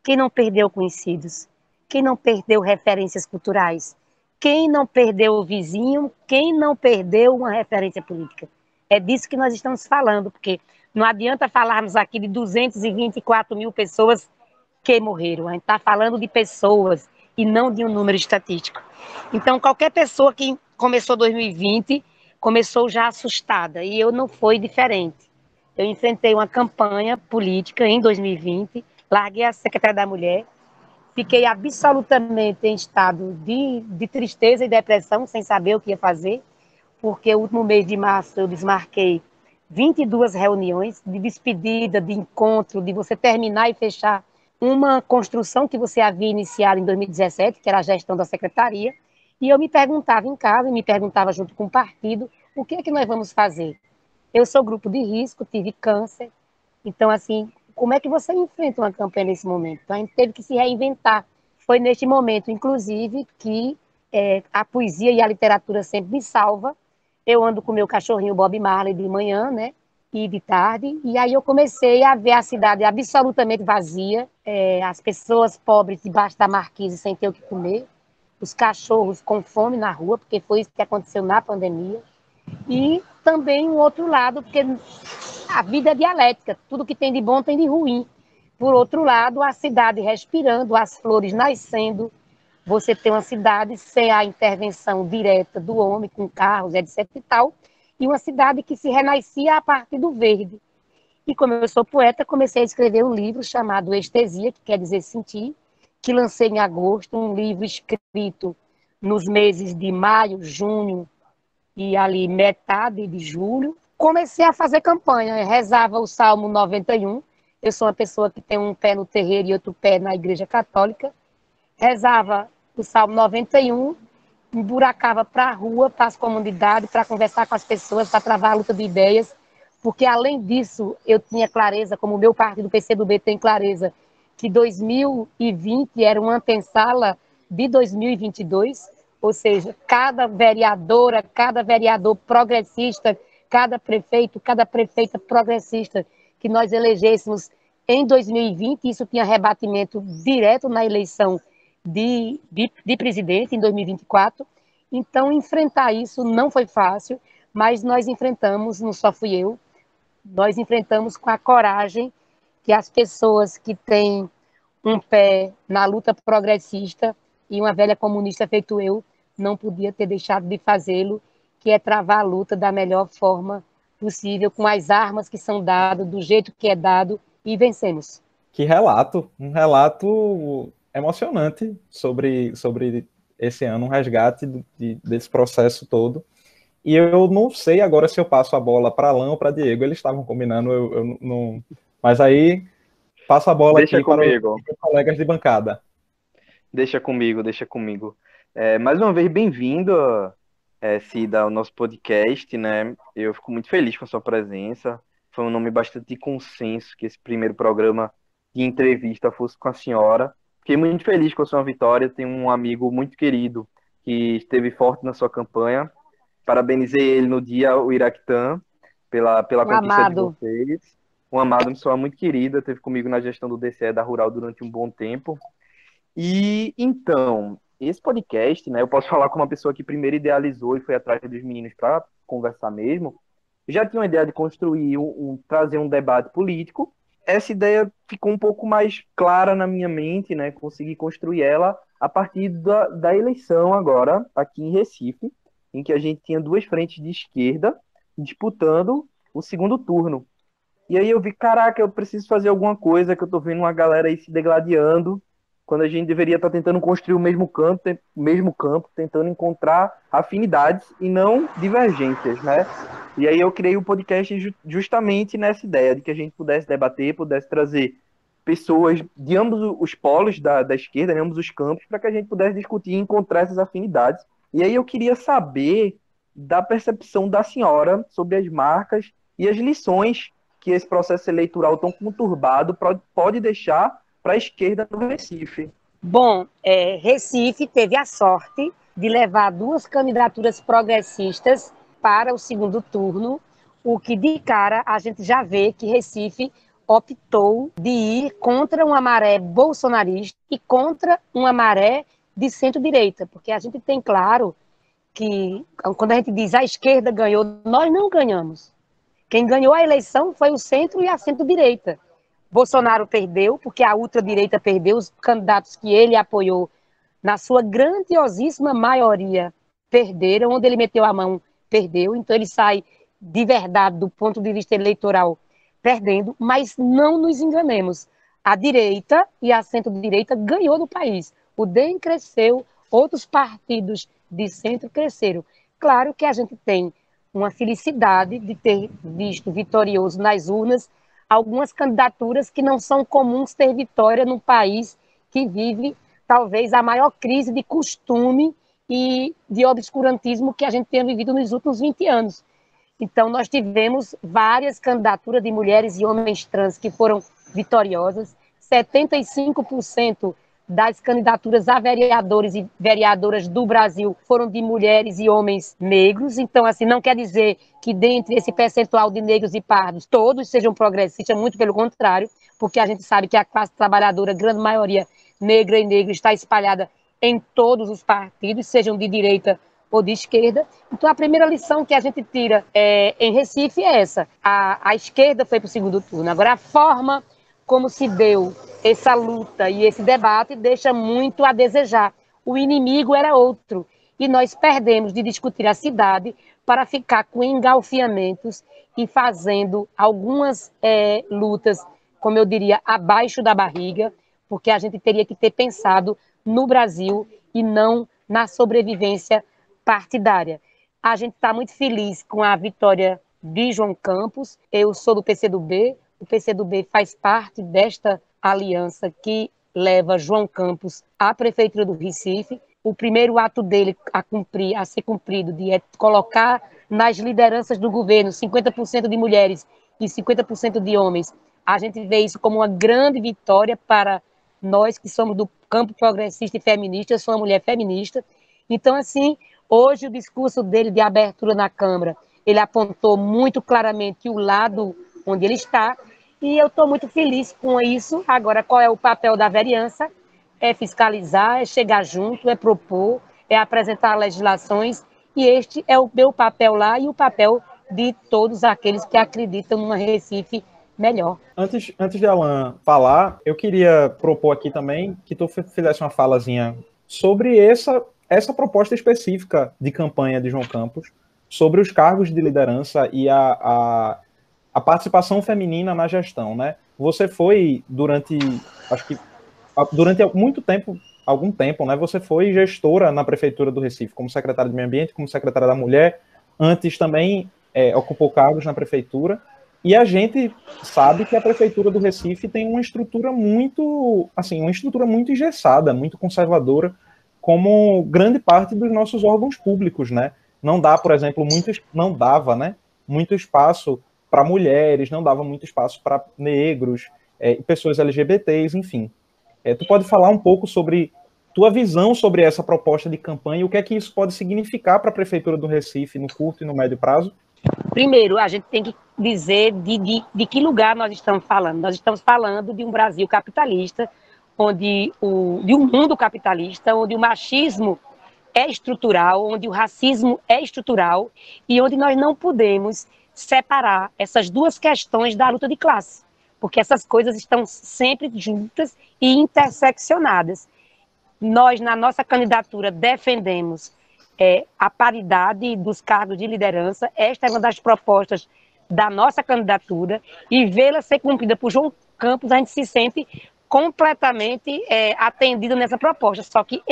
Quem não perdeu conhecidos? Quem não perdeu referências culturais? Quem não perdeu o vizinho? Quem não perdeu uma referência política? É disso que nós estamos falando, porque não adianta falarmos aqui de 224 mil pessoas que morreram. A gente está falando de pessoas e não de um número estatístico. Então, qualquer pessoa que começou 2020 começou já assustada, e eu não fui diferente. Eu enfrentei uma campanha política em 2020, larguei a Secretaria da Mulher, fiquei absolutamente em estado de tristeza e depressão, sem saber o que ia fazer, porque o último mês de março eu desmarquei 22 reuniões de despedida, de encontro, de você terminar e fechar uma construção que você havia iniciado em 2017, que era a gestão da secretaria, e eu me perguntava em casa, e me perguntava junto com o partido, o que é que nós vamos fazer? Eu sou grupo de risco, tive câncer, então, assim, como é que você enfrenta uma campanha nesse momento? Então, a gente teve que se reinventar. Foi neste momento, inclusive, que a poesia e a literatura sempre me salva. Eu ando com meu cachorrinho Bob Marley de manhã, né? E de tarde, e aí eu comecei a ver a cidade absolutamente vazia, as pessoas pobres debaixo da marquise sem ter o que comer, os cachorros com fome na rua, porque foi isso que aconteceu na pandemia, e também um outro lado, porque a vida é dialética, tudo que tem de bom tem de ruim. Por outro lado, a cidade respirando, as flores nascendo, você tem uma cidade sem a intervenção direta do homem, com carros, etc e tal, e uma cidade que se renascia a partir do verde. E como eu sou poeta, comecei a escrever um livro chamado Estesia, que quer dizer sentir, que lancei em agosto, um livro escrito nos meses de maio, junho e ali metade de julho. Comecei a fazer campanha, eu rezava o Salmo 91, eu sou uma pessoa que tem um pé no terreiro e outro pé na Igreja Católica, rezava o Salmo 91, emburacava para a rua, para as comunidades, para conversar com as pessoas, para travar a luta de ideias, porque além disso eu tinha clareza, como o meu partido, o PCdoB, tem clareza, que 2020 era uma antessala de 2022, ou seja, cada vereadora, cada vereador progressista, cada prefeito, cada prefeita progressista que nós elegêssemos em 2020, isso tinha rebatimento direto na eleição de presidente em 2024. Então, enfrentar isso não foi fácil, mas nós enfrentamos, não só fui eu, nós enfrentamos com a coragem que as pessoas que têm um pé na luta progressista e uma velha comunista feito eu, não podia ter deixado de fazê-lo, que é travar a luta da melhor forma possível, com as armas que são dadas, do jeito que é dado, e vencemos. Que relato, um relato emocionante sobre esse ano, um resgate desse processo todo. E eu não sei agora se eu passo a bola para Alan ou para Diego, eles estavam combinando, eu não... Mas aí, passo a bola aqui para os colegas de bancada. Deixa comigo. Mais uma vez, bem-vindo, Cida, ao nosso podcast, né? Eu fico muito feliz com a sua presença. foi um nome bastante de consenso que esse primeiro programa de entrevista fosse com a senhora. Fiquei muito feliz com a sua vitória. Tenho um amigo muito querido que esteve forte na sua campanha. Parabenizei ele no dia, o Iraquitã, pela Um conquista de amado. vocês. Um amado, uma pessoa muito querida, esteve comigo na gestão do DCE da Rural durante um bom tempo. E então, esse podcast, né, eu posso falar com uma pessoa que primeiro idealizou e foi atrás dos meninos para conversar mesmo. Eu já tinha uma ideia de construir, trazer um debate político. Essa ideia ficou um pouco mais clara na minha mente, né? Consegui construir ela a partir da eleição agora, aqui em Recife, em que a gente tinha duas frentes de esquerda disputando o segundo turno. E aí eu vi, caraca, eu preciso fazer alguma coisa, que eu tô vendo uma galera aí se degladiando, quando a gente deveria estar tentando construir o mesmo campo, tentando encontrar afinidades e não divergências, né? E aí eu criei o podcast justamente nessa ideia de que a gente pudesse debater, pudesse trazer pessoas de ambos os polos da esquerda, de ambos os campos, para que a gente pudesse discutir e encontrar essas afinidades. E aí eu queria saber da percepção da senhora sobre as marcas e as lições que esse processo eleitoral tão conturbado pode deixar para a esquerda no Recife. Bom, Recife teve a sorte de levar duas candidaturas progressistas para o segundo turno, o que de cara a gente já vê que Recife optou de ir contra uma maré bolsonarista e contra uma maré de centro-direita, porque a gente tem claro que quando a gente diz a esquerda ganhou, nós não ganhamos. Quem ganhou a eleição foi o centro e a centro-direita. Bolsonaro perdeu, porque a ultradireita perdeu, os candidatos que ele apoiou, na sua grandiosíssima maioria, perderam, onde ele meteu a mão, perdeu, então ele sai de verdade, do ponto de vista eleitoral, perdendo, mas não nos enganemos, a direita e a centro-direita ganhou no país, o DEM cresceu, outros partidos de centro cresceram. Claro que a gente tem uma felicidade de ter visto vitorioso nas urnas algumas candidaturas que não são comuns ter vitória num país que vive talvez a maior crise de costume e de obscurantismo que a gente tenha vivido nos últimos 20 anos. Então, nós tivemos várias candidaturas de mulheres e homens trans que foram vitoriosas, 75% das candidaturas a vereadores e vereadoras do Brasil foram de mulheres e homens negros. Então, assim, não quer dizer que dentre esse percentual de negros e pardos todos sejam progressistas, muito pelo contrário, porque a gente sabe que a classe trabalhadora, grande maioria negra e negro, está espalhada em todos os partidos, sejam de direita ou de esquerda. Então, a primeira lição que a gente tira em Recife é essa. A esquerda foi para o segundo turno. Agora, a forma como se deu essa luta e esse debate deixa muito a desejar. O inimigo era outro. E nós perdemos de discutir a cidade para ficar com engalfiamentos e fazendo algumas lutas, como eu diria, abaixo da barriga, porque a gente teria que ter pensado no Brasil e não na sobrevivência partidária. A gente está muito feliz com a vitória de João Campos. Eu sou do PCdoB, o PCdoB faz parte desta aliança que leva João Campos à Prefeitura do Recife. O primeiro ato dele a ser cumprido é colocar nas lideranças do governo 50% de mulheres e 50% de homens. A gente vê isso como uma grande vitória para nós que somos do campo progressista e feminista. Eu sou uma mulher feminista. Então, assim, hoje o discurso dele de abertura na Câmara, ele apontou muito claramente o lado onde ele está, e eu estou muito feliz com isso. Agora, qual é o papel da vereança? É fiscalizar, é chegar junto, é propor, é apresentar legislações, e este é o meu papel lá e o papel de todos aqueles que acreditam numa Recife melhor. Antes de Alan falar, eu queria propor aqui também que tu fizesse uma falazinha sobre essa proposta específica de campanha de João Campos, sobre os cargos de liderança e a participação feminina na gestão, né? Você foi durante algum tempo, né? Você foi gestora na Prefeitura do Recife, como secretária de Meio Ambiente, como secretária da Mulher, antes também ocupou cargos na Prefeitura, e a gente sabe que a Prefeitura do Recife tem uma estrutura muito engessada, muito conservadora, como grande parte dos nossos órgãos públicos, né? Não dá, por exemplo, não dava, né, muito espaço para mulheres, não dava muito espaço para negros, pessoas LGBTs, enfim. Tu pode falar um pouco sobre tua visão sobre essa proposta de campanha e o que é que isso pode significar para a Prefeitura do Recife no curto e no médio prazo? Primeiro, a gente tem que dizer de que lugar nós estamos falando. Nós estamos falando de um Brasil capitalista, de um mundo capitalista, onde o machismo é estrutural, onde o racismo é estrutural e onde nós não podemos separar essas duas questões da luta de classe, porque essas coisas estão sempre juntas e interseccionadas. Nós, na nossa candidatura, defendemos a paridade dos cargos de liderança. Esta é uma das propostas da nossa candidatura e vê-la ser cumprida por João Campos, a gente se sente completamente atendido nessa proposta. Só que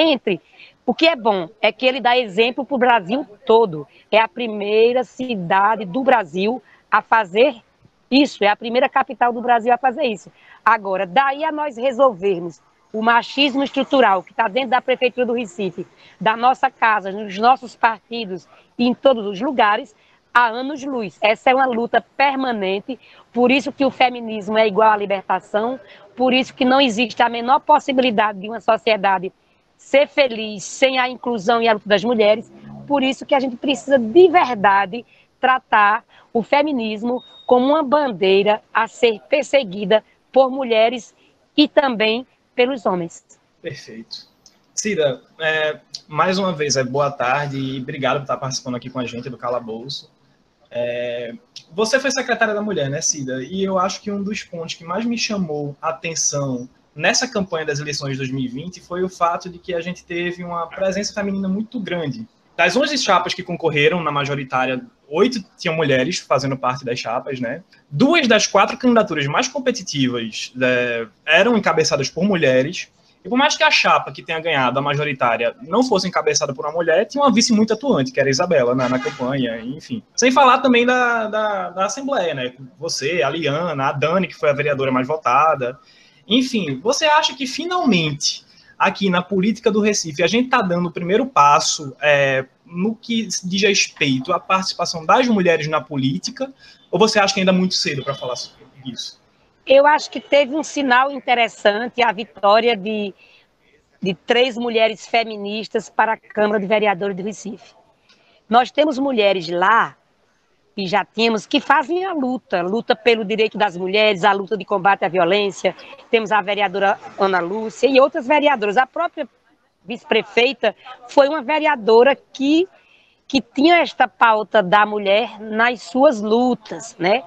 o que é bom é que ele dá exemplo para o Brasil todo. É a primeira cidade do Brasil a fazer isso, é a primeira capital do Brasil a fazer isso. Agora, daí a nós resolvermos o machismo estrutural que está dentro da Prefeitura do Recife, da nossa casa, nos nossos partidos e em todos os lugares, há anos-luz. Essa é uma luta permanente, por isso que o feminismo é igual à libertação, por isso que não existe a menor possibilidade de uma sociedade ser feliz sem a inclusão e a luta das mulheres, por isso que a gente precisa de verdade tratar o feminismo como uma bandeira a ser perseguida por mulheres e também pelos homens. Perfeito. Cida, mais uma vez, boa tarde e obrigado por estar participando aqui com a gente do Calabouço. Você foi secretária da Mulher, né, Cida? E eu acho que um dos pontos que mais me chamou a atenção nessa campanha das eleições de 2020 foi o fato de que a gente teve uma presença feminina muito grande. Das 11 chapas que concorreram na majoritária, 8 tinham mulheres fazendo parte das chapas, né? 2 das 4 candidaturas mais competitivas eram encabeçadas por mulheres. E por mais que a chapa que tenha ganhado a majoritária não fosse encabeçada por uma mulher, tinha uma vice muito atuante, que era a Isabela, na campanha, enfim. Sem falar também da Assembleia, né? Você, a Liana, a Dani, que foi a vereadora mais votada. Enfim, você acha que finalmente, aqui na política do Recife, a gente está dando o primeiro passo no que diz respeito à participação das mulheres na política, ou você acha que ainda é muito cedo para falar sobre isso? Eu acho que teve um sinal interessante, a vitória de 3 mulheres feministas para a Câmara de Vereadores do Recife. Nós temos mulheres lá, e já tínhamos, que fazem a luta pelo direito das mulheres, a luta de combate à violência. Temos a vereadora Ana Lúcia e outras vereadoras. A própria vice-prefeita foi uma vereadora que tinha esta pauta da mulher nas suas lutas, né?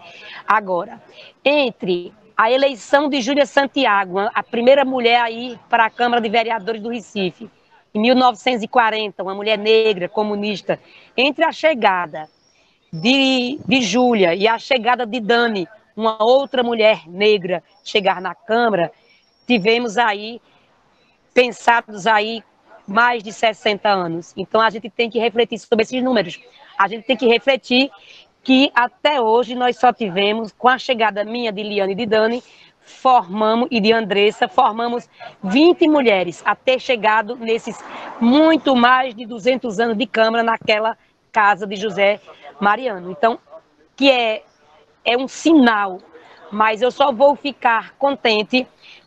Agora, entre a eleição de Júlia Santiago, a primeira mulher a ir para a Câmara de Vereadores do Recife, em 1940, uma mulher negra, comunista, entre a chegada de Júlia e a chegada de Dani, uma outra mulher negra, chegar na Câmara, tivemos aí, pensados aí, mais de 60 anos. Então, a gente tem que refletir sobre esses números. A gente tem que refletir que, até hoje, nós só tivemos, com a chegada minha, de Liane e de Dani, e de Andressa, formamos 20 mulheres, a ter chegado nesses muito mais de 200 anos de Câmara, naquela casa de José Mariano. Então, que é um sinal, mas eu só vou ficar contente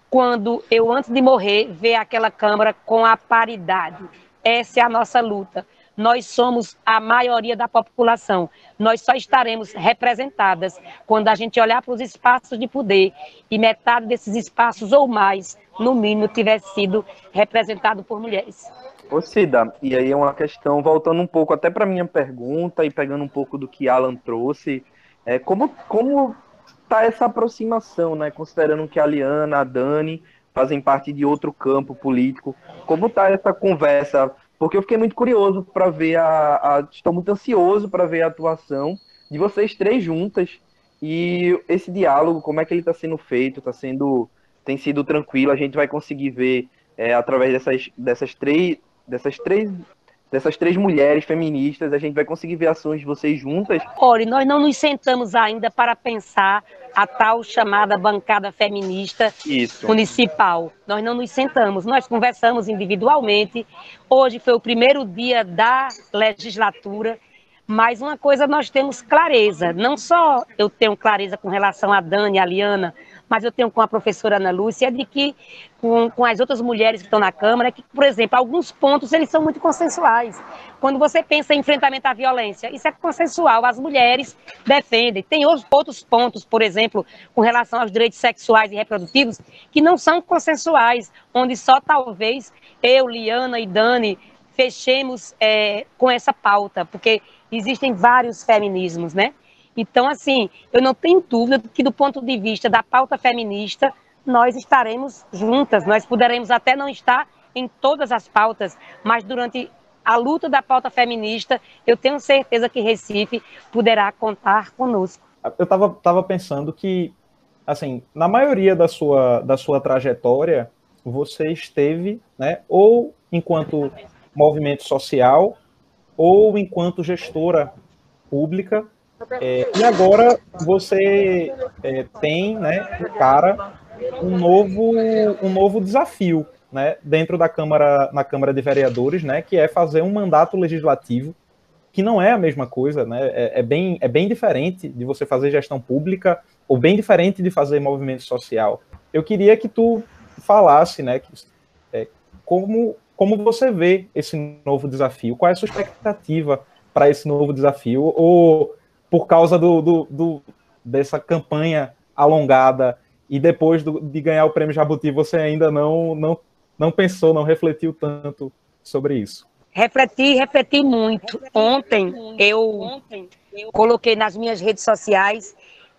quando eu, antes de morrer, ver aquela Câmara com a paridade. Essa é a nossa luta. Nós somos a maioria da população. Nós só estaremos representadas quando a gente olhar para os espaços de poder e metade desses espaços ou mais, no mínimo, tiver sido representado por mulheres. Ô Cida, e aí é uma questão, voltando um pouco até para minha pergunta e pegando um pouco do que Alan trouxe, como tá essa aproximação, né? Considerando que a Liana, a Dani fazem parte de outro campo político, como tá essa conversa? Porque eu fiquei muito curioso para ver estou muito ansioso para ver a atuação de vocês 3 juntas e esse diálogo, como é que ele está sendo feito, tem sido tranquilo, a gente vai conseguir ver através dessas três mulheres feministas, a gente vai conseguir ver ações de vocês juntas. Olha, nós não nos sentamos ainda para pensar a tal chamada bancada feminista municipal. Nós não nos sentamos, nós conversamos individualmente. Hoje foi o primeiro dia da legislatura. Mas uma coisa nós temos clareza, não só eu tenho clareza com relação a Dani, a Liana, mas eu tenho com a professora Ana Lúcia, de que com as outras mulheres que estão na Câmara, que, por exemplo, alguns pontos eles são muito consensuais. Quando você pensa em enfrentamento à violência, isso é consensual, as mulheres defendem. Tem outros pontos, por exemplo, com relação aos direitos sexuais e reprodutivos, que não são consensuais, onde só talvez eu, Liana e Dani fechemos com essa pauta, porque existem vários feminismos, né? Então, assim, eu não tenho dúvida que do ponto de vista da pauta feminista, nós estaremos juntas, nós poderemos até não estar em todas as pautas, mas durante a luta da pauta feminista, eu tenho certeza que Recife poderá contar conosco. Eu estava pensando que, assim, na maioria da sua trajetória, você esteve, né, ou enquanto movimento social, ou enquanto gestora pública, e agora você tem, né, um novo desafio, né, dentro da na Câmara de Vereadores, né, que é fazer um mandato legislativo, que não é a mesma coisa, né, é bem diferente de você fazer gestão pública, ou bem diferente de fazer movimento social. Eu queria que tu falasse, né, como você vê esse novo desafio, qual é a sua expectativa para esse novo desafio, ou por causa dessa campanha alongada e depois de ganhar o Prêmio Jabuti, você ainda não pensou, não refletiu tanto sobre isso? Refleti muito. Ontem eu coloquei nas minhas redes sociais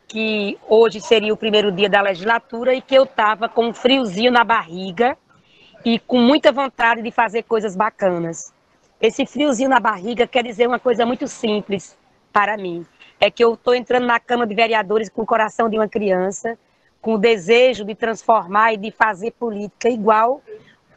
que hoje seria o primeiro dia da legislatura e que eu estava com um friozinho na barriga e com muita vontade de fazer coisas bacanas. Esse friozinho na barriga quer dizer uma coisa muito simples para mim. É que eu estou entrando na Câmara de Vereadores com o coração de uma criança, com o desejo de transformar e de fazer política igual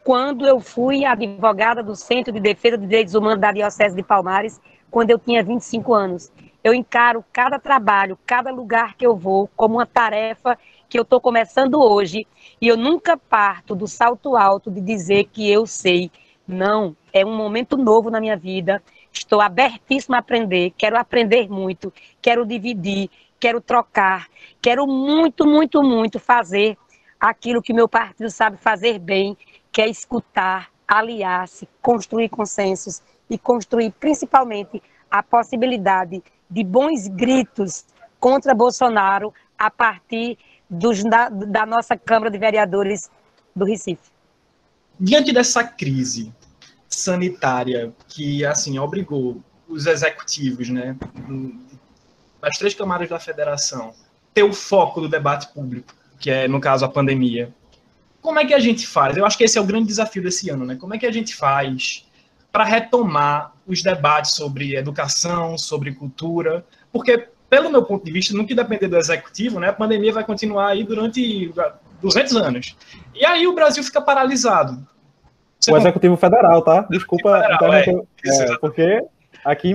quando eu fui advogada do Centro de Defesa de Direitos Humanos da Diocese de Palmares, quando eu tinha 25 anos. Eu encaro cada trabalho, cada lugar que eu vou, como uma tarefa que eu estou começando hoje, e eu nunca parto do salto alto de dizer que eu sei. Não, é um momento novo na minha vida, estou abertíssima a aprender, quero aprender muito, quero dividir, quero trocar, quero muito, muito, muito fazer aquilo que meu partido sabe fazer bem, que é escutar, aliar-se, construir consensos e construir principalmente a possibilidade de bons gritos contra Bolsonaro a partir da nossa Câmara de Vereadores do Recife. Diante dessa crise sanitária que, assim, obrigou os executivos, né, das 3 câmaras da federação, ter o foco do debate público, que é, no caso, a pandemia, como é que a gente faz? Eu acho que esse é o grande desafio desse ano, né? Como é que a gente faz para retomar os debates sobre educação, sobre cultura? Porque, pelo meu ponto de vista, no que depender do executivo, né, a pandemia vai continuar aí durante 200 anos. E aí o Brasil fica paralisado. O Executivo Federal, tá? Desculpa, Federal, porque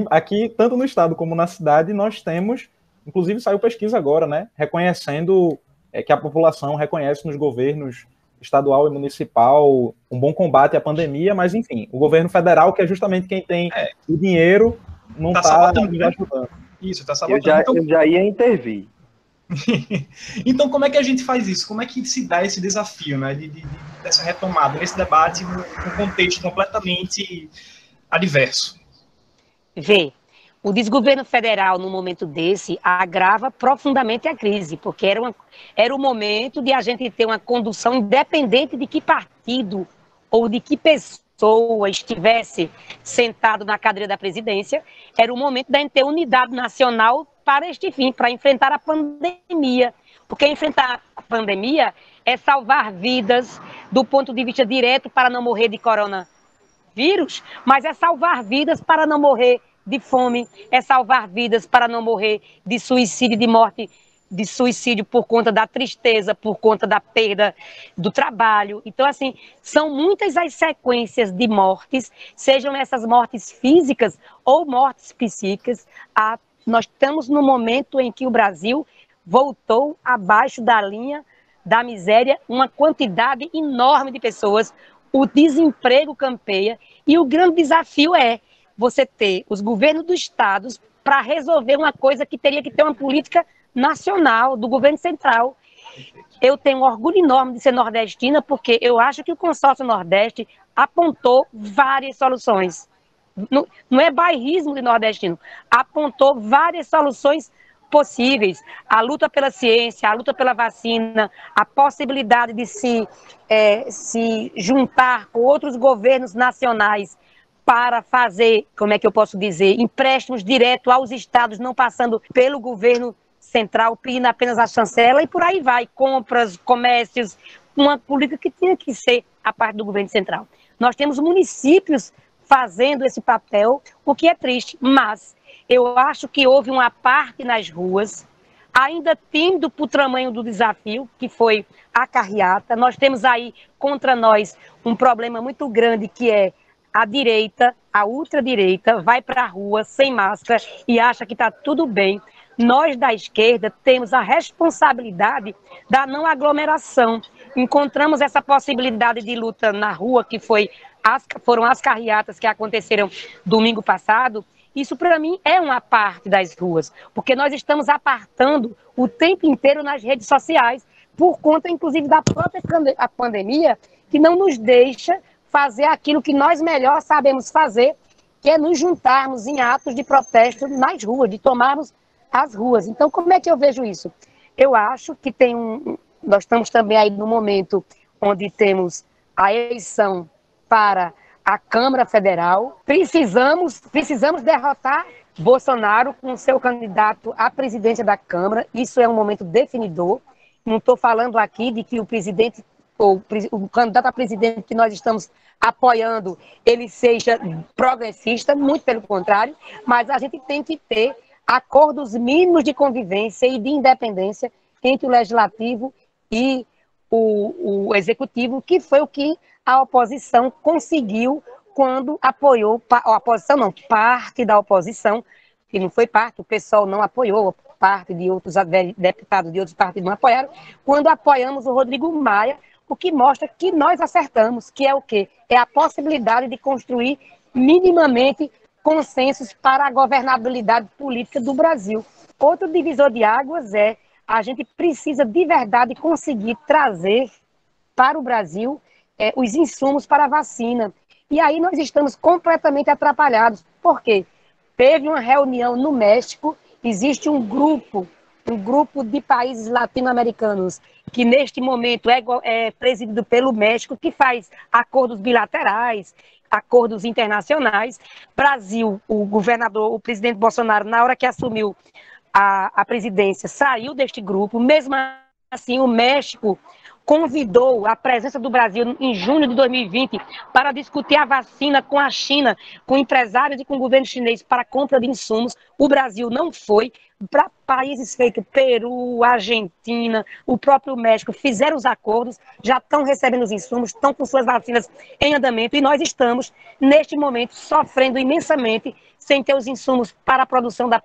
aqui, tanto no estado como na cidade, nós temos, inclusive saiu pesquisa agora, né, reconhecendo que a população reconhece nos governos estadual e municipal um bom combate à pandemia, mas enfim, o governo federal, que é justamente quem tem o dinheiro, não está ajudando. Isso, está sabotando. Eu já ia intervir. Então, como é que a gente faz isso? Como é que se dá esse desafio, né, dessa retomada, nesse debate, num contexto completamente adverso? Vê, o desgoverno federal, no momento desse, agrava profundamente a crise, porque era o momento de a gente ter uma condução independente de que partido ou de que pessoa estivesse sentado na cadeira da presidência, era o momento da gente ter unidade nacional para este fim, para enfrentar a pandemia. Porque enfrentar a pandemia é salvar vidas do ponto de vista direto para não morrer de coronavírus, mas é salvar vidas para não morrer de fome, é salvar vidas para não morrer de suicídio, de morte, de suicídio por conta da tristeza, por conta da perda do trabalho. Então, assim, são muitas as sequências de mortes, sejam essas mortes físicas ou mortes psíquicas. Nós estamos no momento em que o Brasil voltou abaixo da linha da miséria, uma quantidade enorme de pessoas, o desemprego campeia, e o grande desafio é você ter os governos dos estados para resolver uma coisa que teria que ter uma política nacional, do governo central. Eu tenho um orgulho enorme de ser nordestina, porque eu acho que o Consórcio Nordeste apontou várias soluções. Não é bairrismo de nordestino, apontou várias soluções possíveis. A luta pela ciência, a luta pela vacina, a possibilidade de se juntar com outros governos nacionais para fazer, como é que eu posso dizer, empréstimos direto aos estados, não passando pelo governo central, pedindo apenas a chancela, e por aí vai, compras, comércios, uma política que tinha que ser a parte do governo central. Nós temos municípios fazendo esse papel, o que é triste, mas eu acho que houve uma parte nas ruas, ainda tímido para o tamanho do desafio, que foi a carreata. Nós temos aí contra nós um problema muito grande, que é a direita, a ultradireita, vai para a rua sem máscara e acha que está tudo bem. Nós da esquerda temos a responsabilidade da não aglomeração. Encontramos essa possibilidade de luta na rua, que foram as carreatas que aconteceram domingo passado. Isso, para mim, é uma parte das ruas, porque nós estamos apartando o tempo inteiro nas redes sociais, por conta, inclusive, da própria pandemia, que não nos deixa fazer aquilo que nós melhor sabemos fazer, que é nos juntarmos em atos de protesto nas ruas, de tomarmos as ruas. Então, como é que eu vejo isso? Eu acho que nós estamos também aí no momento onde temos a eleição para a Câmara Federal. Precisamos derrotar Bolsonaro com seu candidato à presidência da Câmara. Isso é um momento definidor. Não estou falando aqui de que o presidente, ou o candidato a presidente que nós estamos apoiando, ele seja progressista, muito pelo contrário, mas a gente tem que ter acordos mínimos de convivência e de independência entre o legislativo e o executivo, que foi o que a oposição conseguiu quando apoiou, a oposição não, parte da oposição, que não foi parte, o PSOL não apoiou, parte de outros deputados de outros partidos não apoiaram, quando apoiamos o Rodrigo Maia, o que mostra que nós acertamos, que é o quê? É a possibilidade de construir minimamente consensos para a governabilidade política do Brasil. Outro divisor de águas é a gente precisa de verdade conseguir trazer para o Brasil os insumos para a vacina. E aí nós estamos completamente atrapalhados. Por quê? Teve uma reunião no México, existe um grupo de países latino-americanos que neste momento é presidido pelo México, que faz acordos bilaterais, acordos internacionais. Brasil, o presidente Bolsonaro, na hora que assumiu a presidência, saiu deste grupo. Mesmo assim, o México convidou a presença do Brasil em junho de 2020 para discutir a vacina com a China, com empresários e com o governo chinês para a compra de insumos. O Brasil não foi. Para países feitos Peru, Argentina, o próprio México fizeram os acordos, já estão recebendo os insumos, estão com suas vacinas em andamento, e nós estamos, neste momento, sofrendo imensamente sem ter os insumos para a produção da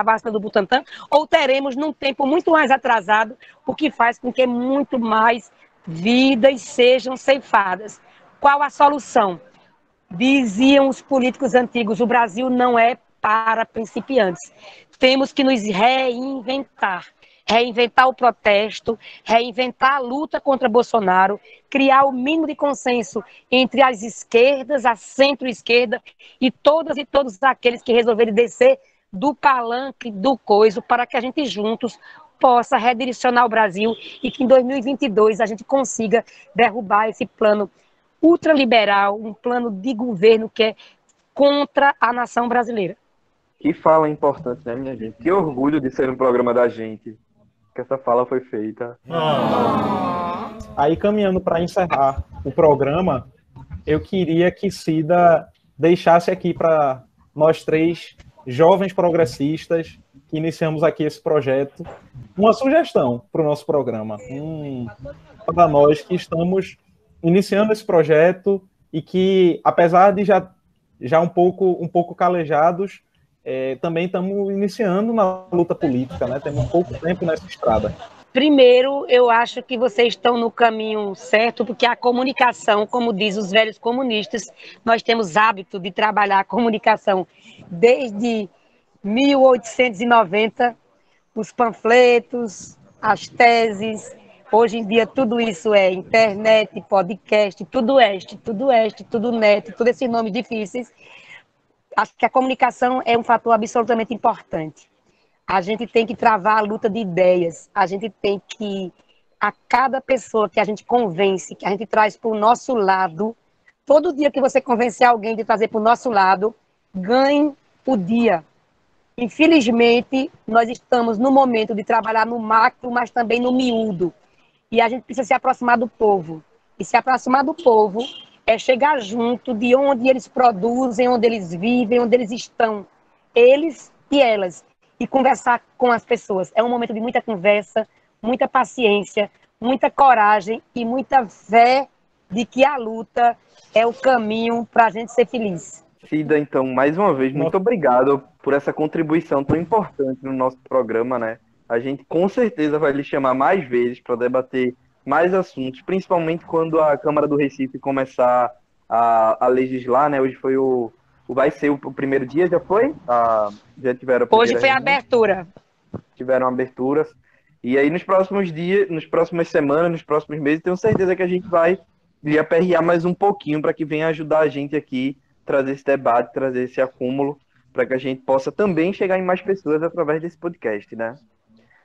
vacina do Butantan, ou teremos num tempo muito mais atrasado, o que faz com que muito mais vidas sejam ceifadas. Qual a solução? Diziam os políticos antigos, o Brasil não é para principiantes. Temos que nos reinventar o protesto, reinventar a luta contra Bolsonaro, criar o mínimo de consenso entre as esquerdas, a centro-esquerda e todos aqueles que resolverem descer do palanque do coiso, para que a gente juntos possa redirecionar o Brasil e que em 2022 a gente consiga derrubar esse plano ultraliberal, um plano de governo que é contra a nação brasileira. Que fala importante, né, minha gente? Que orgulho de ser um programa da gente, que essa fala foi feita. Aí, caminhando para encerrar o programa, eu queria que Cida deixasse aqui para nós três jovens progressistas que iniciamos aqui esse projeto uma sugestão para o nosso programa. Para nós que estamos iniciando esse projeto e que, apesar de já um pouco calejados, também estamos iniciando na luta política, né? Temos pouco tempo nessa estrada. Primeiro, eu acho que vocês estão no caminho certo, porque a comunicação, como diz os velhos comunistas, nós temos hábito de trabalhar a comunicação desde 1890, os panfletos, as teses. Hoje em dia, tudo isso é internet, podcast, tudo net, todos esses nomes difíceis. Acho que a comunicação é um fator absolutamente importante. A gente tem que travar a luta de ideias, a gente tem que, a cada pessoa que a gente convence, que a gente traz para o nosso lado, todo dia que você convencer alguém de trazer para o nosso lado, ganhe o dia. Infelizmente, nós estamos no momento de trabalhar no macro, mas também no miúdo. E a gente precisa se aproximar do povo. E se aproximar do povo é chegar junto de onde eles produzem, onde eles vivem, onde eles estão. Eles e elas. E conversar com as pessoas. É um momento de muita conversa, muita paciência, muita coragem e muita fé de que a luta é o caminho para a gente ser feliz. Cida, então, mais uma vez, muito obrigado por essa contribuição tão importante no nosso programa, né? A gente com certeza vai lhe chamar mais vezes para debater mais assuntos, principalmente quando a Câmara do Recife começar a legislar, né? Hoje foi vai ser o primeiro dia, já foi? Já tiveram a Hoje foi a abertura. Tiveram aberturas. E aí nos próximos dias, nas próximas semanas, nos próximos meses, tenho certeza que a gente vai lhe aperrear mais um pouquinho para que venha ajudar a gente aqui, trazer esse debate, trazer esse acúmulo, para que a gente possa também chegar em mais pessoas através desse podcast, né?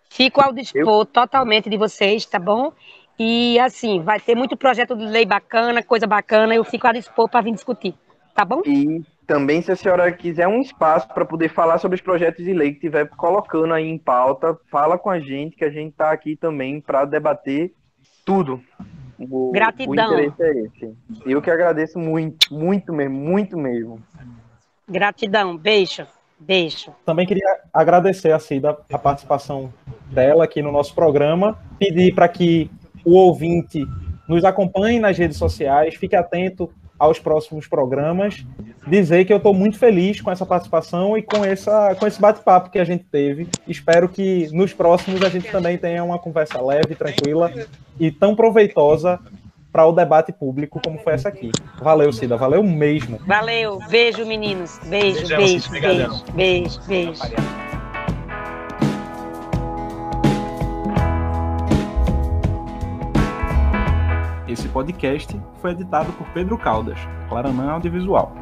Fico ao dispor totalmente de vocês, tá bom? E assim, vai ter muito projeto de lei bacana, coisa bacana, eu fico ao dispor para vir discutir, tá bom? E também, se a senhora quiser um espaço para poder falar sobre os projetos de lei que estiver colocando aí em pauta, fala com a gente, que a gente está aqui também para debater tudo. Gratidão. O interesse é esse. Eu que agradeço muito, muito mesmo. Gratidão, beijo. Também queria agradecer a Cida a participação dela aqui no nosso programa, pedir para que o ouvinte nos acompanhe nas redes sociais, fique atento aos próximos programas, dizer que eu estou muito feliz com essa participação e com esse bate-papo que a gente teve. Espero que nos próximos a gente também tenha uma conversa leve, tranquila e tão proveitosa para o debate público como foi essa aqui. Valeu, Cida, valeu mesmo. Valeu, beijo, meninos. Beijo. Esse podcast foi editado por Pedro Caldas, Claranã Audiovisual.